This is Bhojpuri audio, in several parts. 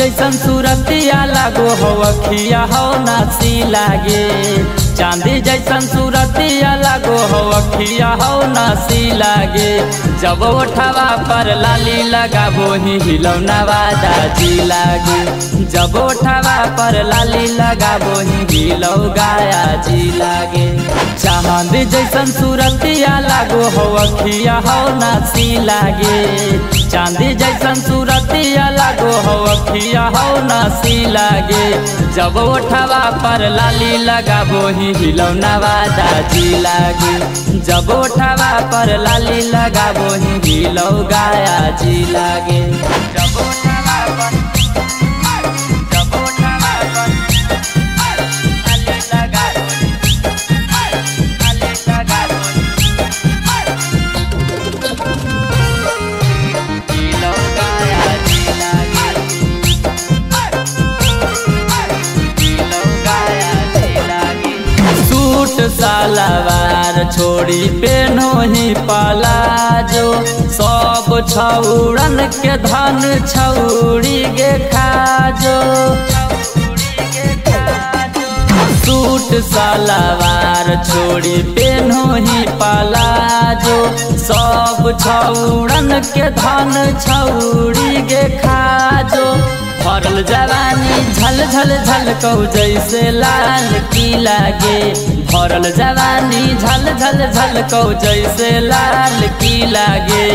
जैसन सूरतिया लागो हो अखिया हो नासी लागे। चांदी जैसन सूरतिया लागो हो अखिया हो नासी लागे। जब उठावा पर लाली लगाबो ही हिलौना वादा जी लागे। जब उठावा पर लाली लगाबो ही हिलौ गाया जी लागे। चांदी जैसन सूरतिया लागो हो अखिया हो नासी लागे। चांदी जैसन सूरतिया लागो हो अखिया हो नासी लागे। जब उठावा पर लाली लगाबो ही हिलौना वादा जी लागे। जब उठावा पर लाली लगाबो ही हिलौ गाया जी लागे। जब उठावा पर लाली लगाबो हिलौ गाया जी लागे। हिलौ गाया जी लागे। सूट सलवार छोड़ी पेनो ही पलाजो। सब छौड़न के धन छौड़ी गे खाजो। सूट सलवार छोड़ी पेनो ही पलाजो। सब छौड़न के धन छौड़ी गे खाजो। भरल जवानी झल झल झलकौ जैसे लाल की लागे। भरल जवानी झल झल झलकौ जैसे लाल की लागे।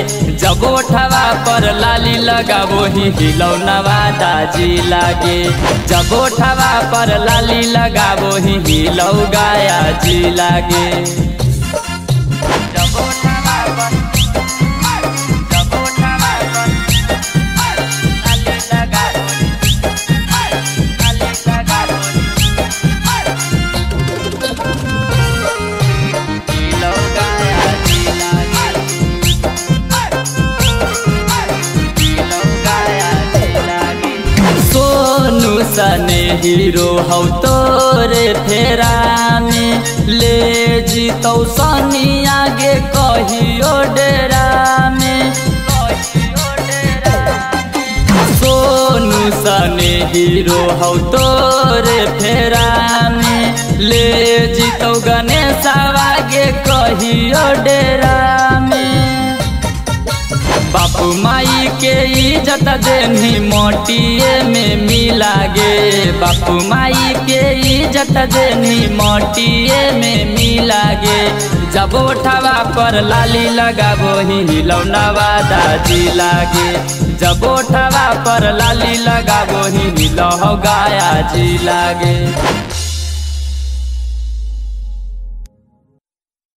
जब उठावा पर लाली लगाबो ही हिलौना वादा जी लागे। जब उठावा पर लाली लगाबो ही हिलौ गाया जी लागे। जब उठावा पर सने हीरो हौ तोरे फेरा में। ले जीतौ सनी आगे कहियो डेरा में। सोनू सने हीरो हौ तोरे फेरा में। ले जीतौ गणेश आगे कहियो डेरा में। बापू माई के इज्जत देनी मोटिए में मिलागे। बापू माई के इज्जत देनी मोटिए में मिलागे। जब उठावा पर लाली लगाबो ही हिलौना वादा जी लागे। जब उठावा पर लाली लगाबो ही हिलौ गाया जी लागे।